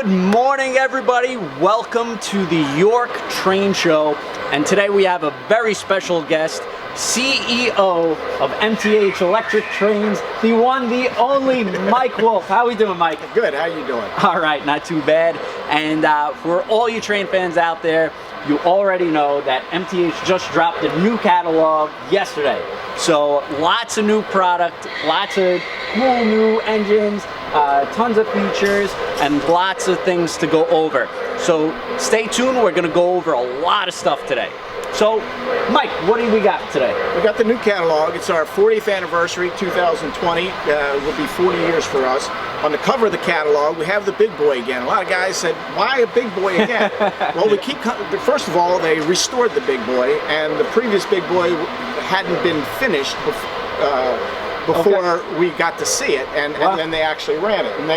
Good morning, everybody. Welcome to the York Train Show. And today we have a very special guest, CEO of MTH Electric Trains, the one, the only Mike Wolf. How we doing, Mike? Good. How you doing? All right, not too bad. And for all you train fans out there, you already know that MTH just dropped a new catalog yesterday. So lots of new product, lots of cool new engines, tons of features, and lots of things to go over. So stay tuned, we're gonna go over a lot of stuff today. So, Mike, what do we got today? We got the new catalog. It's our 40th anniversary, 2020. It will be 40 years for us. On the cover of the catalog, we have the big boy again. A lot of guys said, why a big boy again? Well, first of all, they restored the big boy, and the previous big boy hadn't been finished before we got to see it, and then they actually ran it. And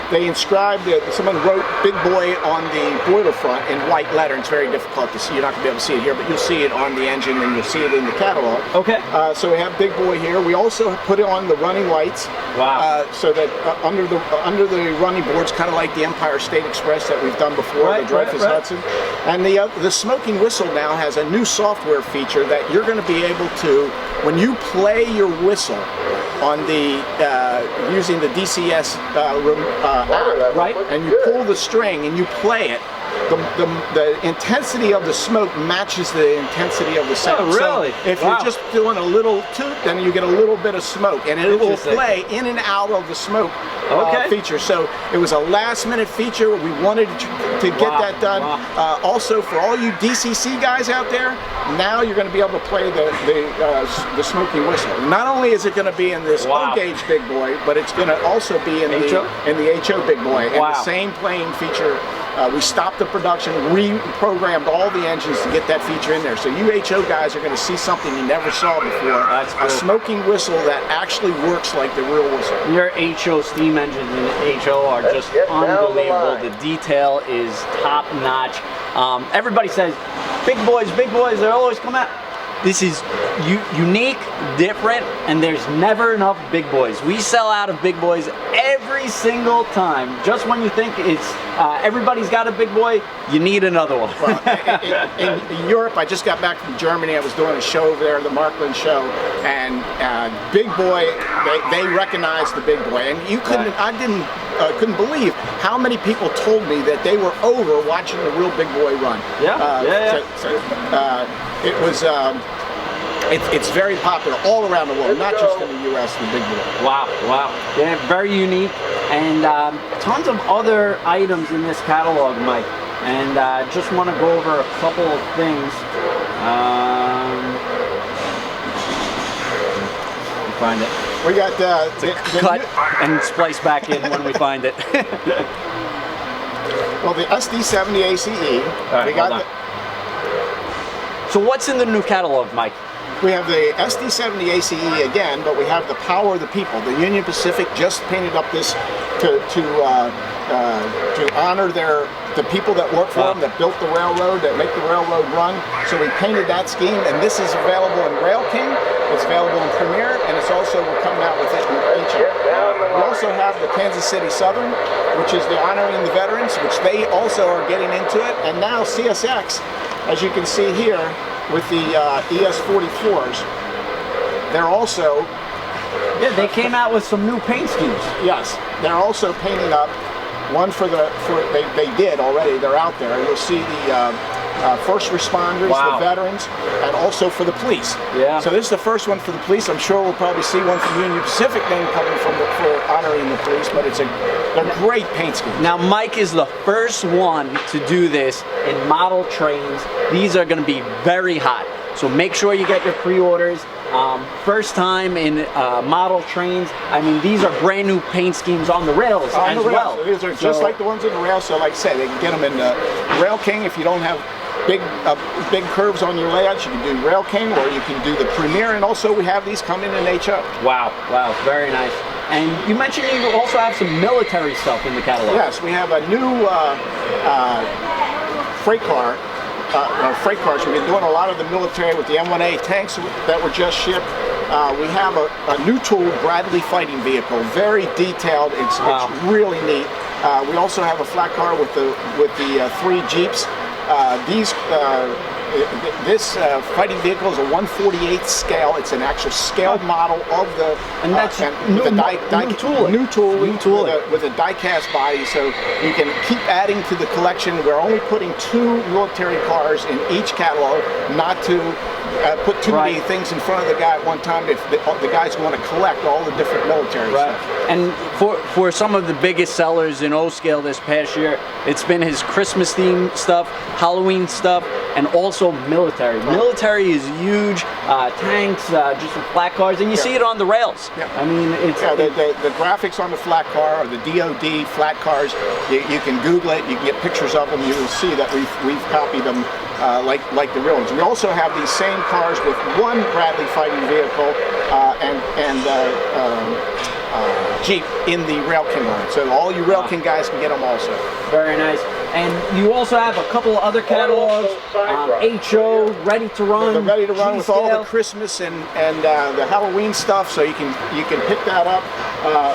they inscribed it, someone wrote Big Boy on the boiler front in white letter. It's very difficult to see. You're not going to be able to see it here, but you'll see it on the engine and you'll see it in the catalog. Okay. So we have Big Boy here. We also put it on the running lights. Wow. So that under the running boards, kind of like the Empire State Express that we've done before, the Dreyfuss Hudson. And the smoking whistle now has a new software feature that you're going to be able to, when you play your whistle on the using the DCS app, right? And you pull the string and you play it, the intensity of the smoke matches the intensity of the sound. Oh, really? So if you're just doing a little toot, then you get a little bit of smoke, and it will play in and out of the smoke feature. So it was a last-minute feature. We wanted to get that done. Wow. Also, for all you DCC guys out there, now you're going to be able to play the smoking whistle. Not only is it going to be in this O-gauge Big Boy, but it's going to also be in the HO Big Boy, and the same playing feature. We stopped the production, reprogrammed all the engines to get that feature in there. So you HO guys are going to see something you never saw before. That's cool. A smoking whistle that actually works like the real whistle. Your HO steam engines in HO are just unbelievable. The detail is top notch. Everybody says, big boys, they always come out. This is unique, different, and there's never enough big boys. We sell out of big boys every single time. Just when you think it's everybody's got a big boy, you need another one. Well, in Europe, I just got back from Germany. I was doing a show over there, the Markland show, and Big Boy, they recognized the Big Boy, and you couldn't. I couldn't believe how many people told me that they were over watching the real Big Boy run. It was. It's very popular all around the world, not just in the U.S. The Big Boy. Wow. Yeah, very unique, and tons of other items in this catalog, Mike. And just want to go over a couple of things. Find it. We got cut and splice back in when we find it. Well, the SD70 ACE. We got. So what's in the new catalog, Mike? We have the SD70 ACE again, but we have the Power of the People. The Union Pacific just painted up this to honor the people that work for them, that built the railroad, that make the railroad run. So we painted that scheme, and this is available in Rail King, it's available in Premier, and it's also, we're coming out with it in HO. We also have the Kansas City Southern, which is the honoring the veterans, which they also are getting into it. And now CSX, as you can see here, with the ES44s, they're also... Yeah, they came out with some new paint schemes. Yes, they're also painting up one they did already, they're out there. You'll see the first responders, the veterans, and also for the police. Yeah. So this is the first one for the police. I'm sure we'll probably see one from Union Pacific then coming for honoring the police, but they're great paint schemes. Now Mike is the first one to do this in model trains. These are going to be very hot. So make sure you get your pre-orders. First time in model trains. I mean, these are brand new paint schemes on the rails as well. These are just like the ones in the rail. So like I said, they can get them in Rail King. If you don't have big curves on your layouts, you can do Rail King, or you can do the Premier. And also we have these coming in HO. Wow, very nice. And you mentioned you also have some military stuff in the catalog. Yes, we have a new freight car. Freight cars. We've been doing a lot of the military with the M1A tanks that were just shipped. We have a new tool, Bradley fighting vehicle, very detailed. It's really neat. We also have a flat car with the 3 Jeeps. This fighting vehicle is a 1/48 scale. It's an actual scaled model of the and that's new tooling with a die-cast body, so you can keep adding to the collection. We're only putting 2 military cars in each catalog, not to put too many things in front of the guy at one time if the guys want to collect all the different military stuff. And for some of the biggest sellers in O-Scale this past year, it's been his Christmas theme stuff, Halloween stuff, and also military. Military is huge, tanks, just the flat cars, and you see it on the rails. I mean, it's the graphics on the flat car, or the DoD flat cars. You can Google it. You can get pictures of them. You will see that we've copied them like the real ones. We also have these same cars with 1 Bradley fighting vehicle and Jeep in the Railkin line. So all you Railkin guys can get them also. Very nice. And you also have a couple of other catalogs, HO, ready to run. They're ready to run with all the Christmas and the Halloween stuff, so you can pick that up.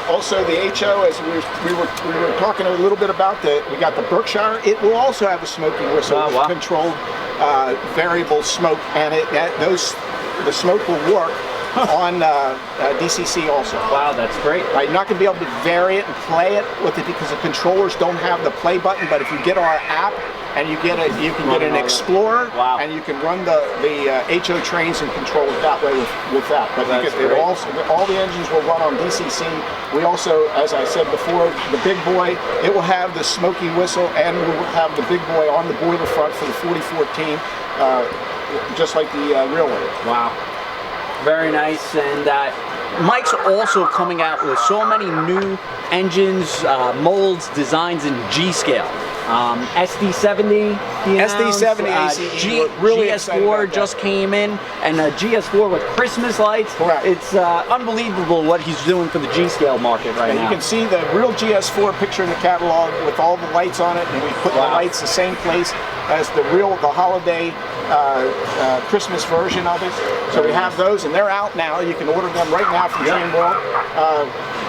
Also the HO, as we were talking a little bit about, we got the Berkshire. It will also have a smoking whistle, controlled variable smoke, and the smoke will work on DCC also. Wow, that's great. Right, you're not going to be able to vary it and play it with it because the controllers don't have the play button. But if you get our app and you can get an Explorer, and you can run the HO trains and control it that way with that. But all the engines will run on DCC. We also, as I said before, the big boy, it will have the smoking whistle, and we will have the big boy on the boiler front for the 4014, just like the real one. Wow. Very nice. And Mike's also coming out with so many new engines, molds, designs in G-Scale. SD70, SD70, really GS4 just came in, and a GS4 with Christmas lights. Correct. It's unbelievable what he's doing for the G-Scale market right now. You can see the real GS4 picture in the catalog with all the lights on it, and we put the lights the same place as the holiday Christmas version of it. So we have those, and they're out now. You can order them right now from Train World.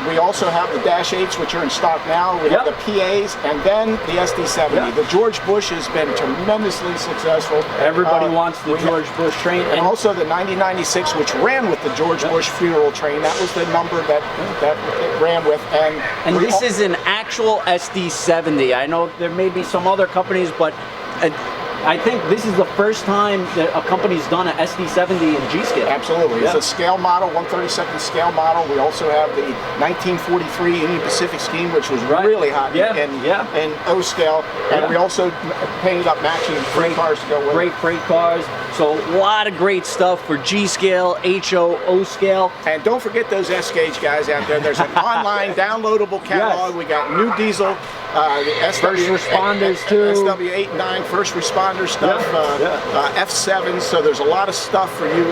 We also have the Dash 8s, which are in stock now. We have the PAs, and then the SD70. The George Bush has been tremendously successful. Everybody wants the George Bush train. And also the 9096, which ran with the George Bush funeral train. That was the number that it ran with. And this is an actual SD70. I know there may be some other companies, but I think this is the first time that a company's done an SD70 in G-Scale. Absolutely. It's a scale model, 1/32 scale model. We also have the 1943 Union Pacific scheme, which was really hot in O-Scale. And we also painted up matching freight cars to go with it. Great freight cars. So a lot of great stuff for G-Scale, HO, O-Scale. And don't forget those S-Gauge guys out there. There's an online downloadable catalog. We got new diesel, the First responders too. SW8 and 9 first responder stuff, F7s. So there's a lot of stuff for you,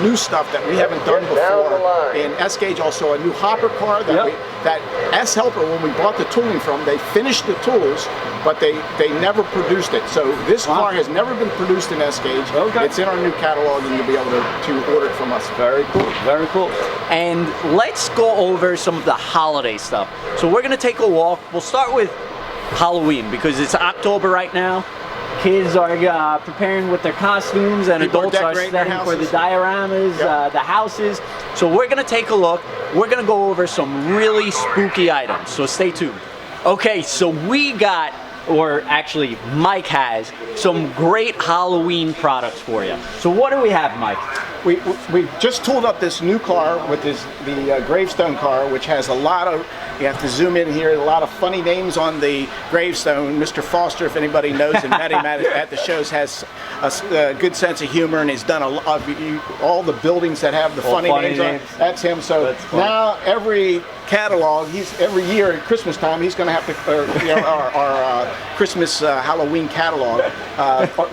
new stuff that we haven't done before. And S-Gauge also a new hopper car that S-Helper, when we bought the tooling from, they finished the tools, but they never produced it. So this car has never been produced in S-Gauge. It's in our new catalog, and you'll be able to order it from us. Very cool, very cool. And let's go over some of the holiday stuff. So we're gonna take a walk. We'll start with Halloween because it's October right now. Kids are preparing with their costumes, and adults are setting for the dioramas, the houses. So we're gonna take a look. We're gonna go over some really spooky items, so stay tuned. Okay, so we got, or actually Mike has, some great Halloween products for you. So what do we have, Mike? We just tooled up this new car with the gravestone car, which has a lot of, you have to zoom in here, a lot of funny names on the gravestone. Mr. Foster, if anybody knows and met him at the shows, has a good sense of humor, and he's done all the buildings that have the funny names on. That's him. So now every catalog, every year at Christmas time, he's going to have to, our Christmas Halloween catalog,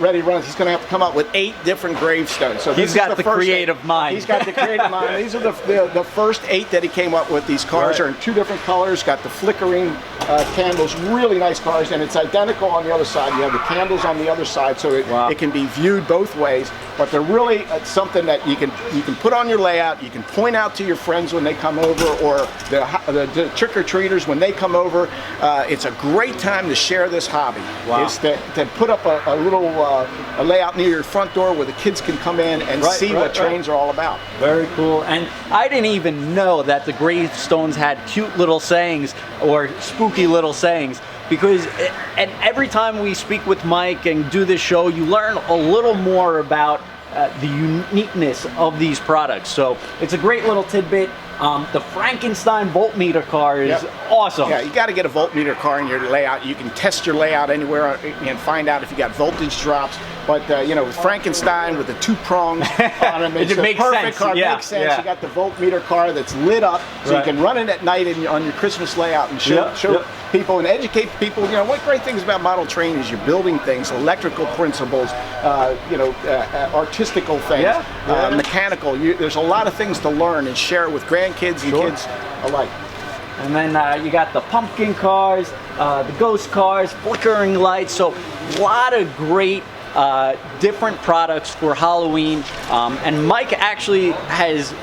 Ready Runs, he's going to have to come up with 8 different gravestones. So he's got the creative mind. He's got the creative mind. These are the first 8 that he came up with. These cars are in 2 different colors, got the flickering candles, really nice cars, and it's identical on the other side. You have the candles on the other side, so it can be viewed both ways, but they're really something that you can put on your layout, you can point out to your friends when they come over, or the the trick-or-treaters, when they come over, it's a great time to share this hobby. Wow. It's to put up a little a layout near your front door where the kids can come in and see what trains are all about. Very cool. And I didn't even know that the gravestones had cute little sayings or spooky little sayings, because and every time we speak with Mike and do this show, you learn a little more about the uniqueness of these products. So it's a great little tidbit. The Frankenstein voltmeter car is awesome. Yeah, you got to get a voltmeter car in your layout. You can test your layout anywhere and find out if you got voltage drops. But you know, with Frankenstein with the 2 prongs on it, it makes perfect sense. car. Yeah, Makes sense. yeah. You got the voltmeter car that's lit up, so you can run it at night on your Christmas layout and show people and educate people. You know, what great things about model train is you're building things, electrical principles, artistical things, mechanical. There's a lot of things to learn and share with grandkids and kids alike. And then you got the pumpkin cars, the ghost cars, flickering lights. So a lot of great different products for Halloween. And Mike actually has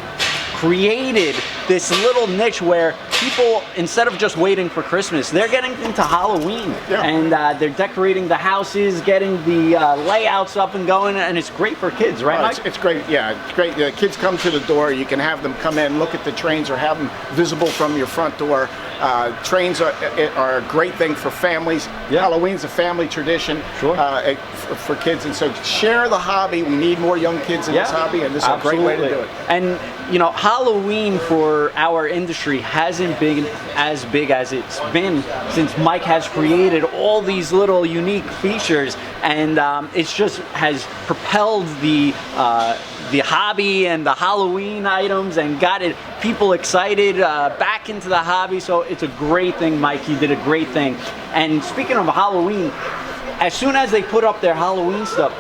created this little niche where people, instead of just waiting for Christmas, they're getting into Halloween, and they're decorating the houses, getting the layouts up and going, and it's great for kids, right, Mike? It's great, yeah, it's great. The kids come to the door, you can have them come in, look at the trains, or have them visible from your front door. Trains are a great thing for families. Halloween's a family tradition for kids, and so share the hobby. We need more young kids in this hobby, and this is a great way to do it. And you know, Halloween for our industry hasn't been as big as it's been since Mike has created all these little unique features, and it's just has propelled the hobby and the Halloween items and got people excited back into the hobby. So it's a great thing, Mike. You did a great thing. And speaking of Halloween, as soon as they put up their Halloween stuff,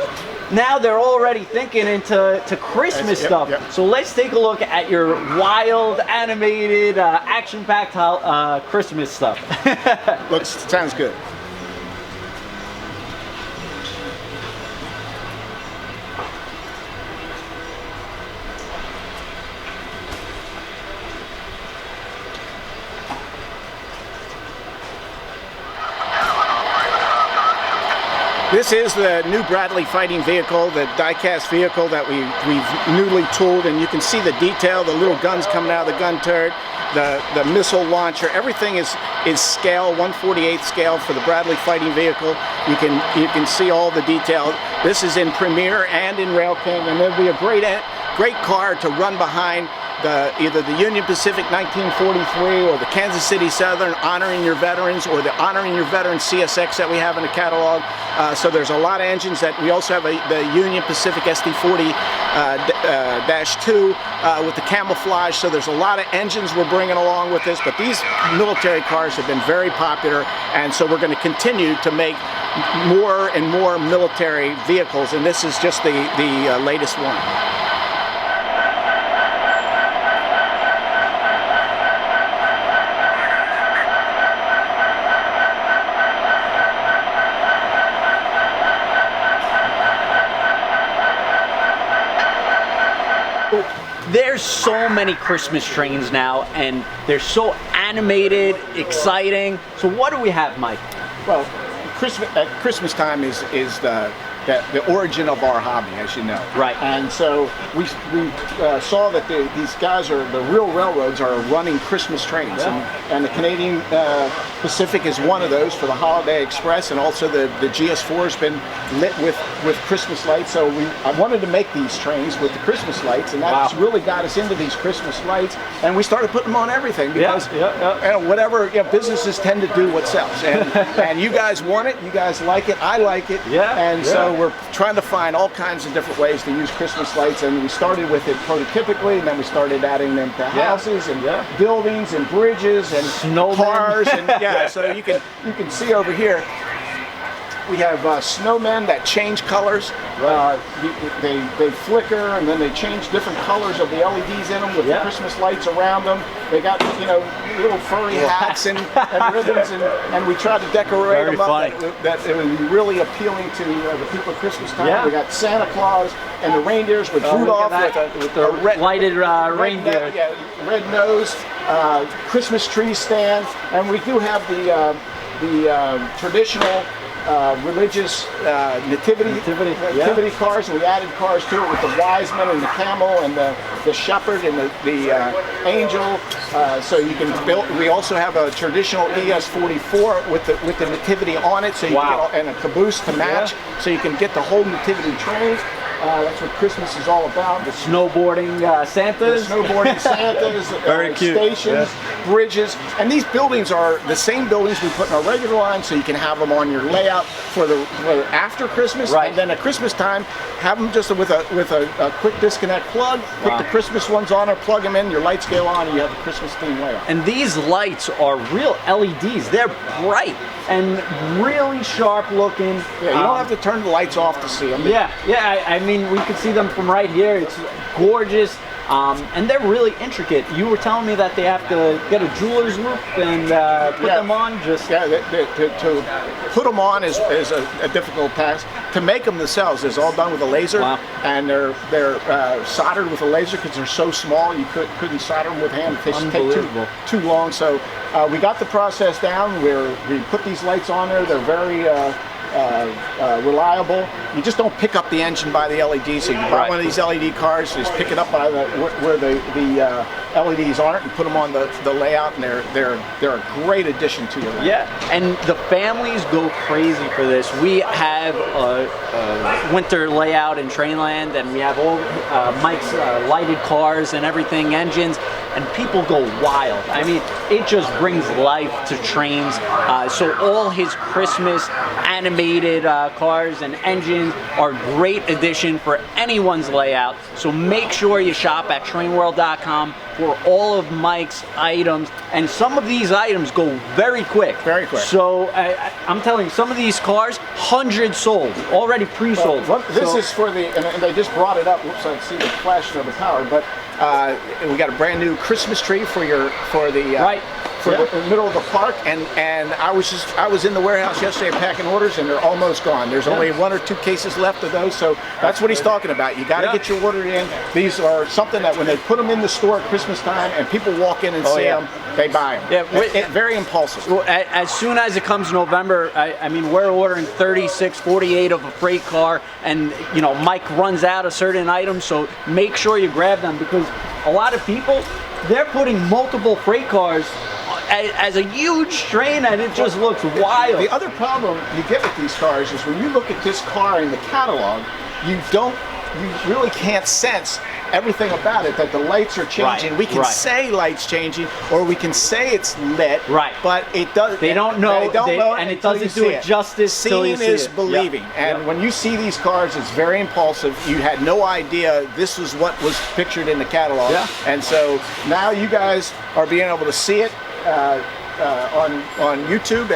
now they're already thinking into Christmas stuff. So let's take a look at your wild, animated, action-packed Christmas stuff. Sounds good. This is the new Bradley fighting vehicle, the die-cast vehicle that we've newly tooled, and you can see the detail, the little guns coming out of the gun turret, the missile launcher. Everything is scale, 1/48 scale for the Bradley fighting vehicle. You can see all the detail. This is in Premier and in Rail King, and it'll be a great car to run behind either the Union Pacific 1943 or the Kansas City Southern Honoring Your Veterans, or the Honoring Your Veterans CSX that we have in the catalog. So there's a lot of engines that we also have the Union Pacific SD40-2 with the camouflage. So there's a lot of engines we're bringing along with this, but these military cars have been very popular, and so we're going to continue to make more and more military vehicles, and this is just the latest one. There's so many Christmas trains now, and they're so animated, exciting. So what do we have, Mike? Well, Christmas time is the origin of our hobby, as you know. Right. And so we saw that these guys the real railroads are running Christmas trains, and the Canadian Pacific is one of those for the Holiday Express, and also the GS4 has been lit with Christmas lights. So I wanted to make these trains with the Christmas lights, and that's really got us into these Christmas lights, and we started putting them on everything because whatever businesses tend to do what sells, and you guys want it, you guys like it, I like it, and so we're trying to find all kinds of different ways to use Christmas lights, and we started with it prototypically, and then we started adding them to houses and buildings and bridges and cars, and so you can see over here. We have snowmen that change colors. They flicker and then they change different colors of the LEDs in them with the Christmas lights around them. They got, you know, little furry hats and ribbons, and we try to decorate them up that it would be really appealing to the people at Christmas time. We got Santa Claus and the reindeers with Rudolph with the red, lighted reindeer. Red nose, Christmas tree stand, and we do have the traditional religious nativity cars, and we added cars to it with the wise men and the camel and the shepherd and the angel. So you can build. We also have a traditional ES44 with the nativity on it, so you can get, and a caboose to match, so you can get the whole nativity train. That's what Christmas is all about. The snowboarding Santas. The snowboarding Santas. Very cute. Stations, bridges. And these buildings are the same buildings we put in our regular line, so you can have them on your layout for after Christmas. Right. And then at Christmas time, have them just with a quick disconnect plug. Put the Christmas ones on or plug them in, your lights go on, and you have a Christmas theme layout. And these lights are real LEDs. They're bright and really sharp looking. Yeah, you don't have to turn the lights off to see them. I mean, we could see them from right here. It's gorgeous, and they're really intricate. You were telling me that they have to get a jeweler's loop and put them on. To put them on is a difficult task. To make them themselves is all done with a laser, and they're soldered with a laser because they're so small you couldn't solder them with hand. It take too long. So we got the process down. We put these lights on there. They're very reliable. You just don't pick up the engine by the LED. So you buy one of these LED cars, just pick it up by where the LEDs aren't, and put them on the layout, and they're a great addition to your layout. Yeah, and the families go crazy for this. We have a winter layout in Trainland, and we have all Mike's lighted cars and everything, engines, and people go wild. I mean, it just brings life to trains. So all his Christmas animated cars and engines are a great addition for anyone's layout. So make sure you shop at trainworld.com for all of Mike's items, and some of these items go very quick. Very quick. So I'm telling you, some of these cars, 100 sold, already pre-sold. Well, this is for and they just brought it up. Whoops, I see the flashing of the power, but we got a brand new Christmas tree for the middle of the park, and I was in the warehouse yesterday packing orders, and they're almost gone. There's only 1 or 2 cases left of those, so that's what he's talking about. You got to get your order in. These are something that when they put them in the store at Christmas time and people walk in and see them, they buy them. Yeah, very impulsive. Well, as soon as it comes November, I mean, we're ordering 36, 48 of a freight car, and you know, Mike runs out of certain items, so make sure you grab them, because a lot of people, they're putting multiple freight cars as a huge train, and it just looks wild. The other problem you get with these cars is when you look at this car in the catalog, you really can't sense everything about it, that the lights are changing. We can say lights changing, or we can say it's lit, but it does. They don't know, and it doesn't do it justice. Seeing is believing, and when you see these cars, it's very impulsive. You had no idea this was what was pictured in the catalog, and so now you guys are being able to see it on YouTube,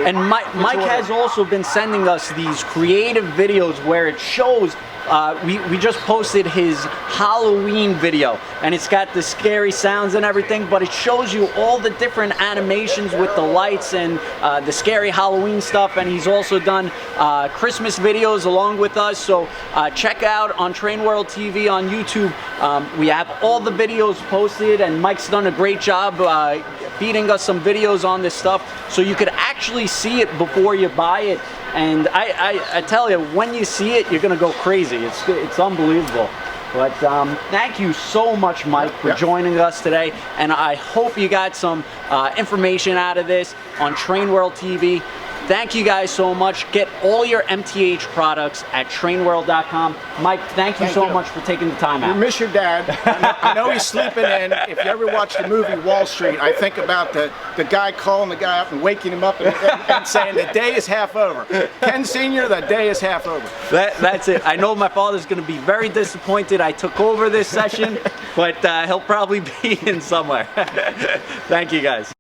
and Mike has also been sending us these creative videos where it shows. We just posted his Halloween video, and it's got the scary sounds and everything, but it shows you all the different animations with the lights and the scary Halloween stuff, and he's also done Christmas videos along with us, so check out on Train World TV on YouTube. We have all the videos posted, and Mike's done a great job feeding us some videos on this stuff, so you could actually see it before you buy it. And I tell you, when you see it, you're gonna go crazy. It's unbelievable. But thank you so much, Mike, for joining us today. And I hope you got some information out of this on Train World TV. Thank you guys so much. Get all your MTH products at trainworld.com. Mike, thank you so much for taking the time out. You miss your dad. I know he's sleeping in. If you ever watch the movie Wall Street, I think about the guy calling the guy up and waking him up and saying the day is half over. Ken Sr., the day is half over. That's it. I know my father's going to be very disappointed I took over this session, but he'll probably be in somewhere. Thank you, guys.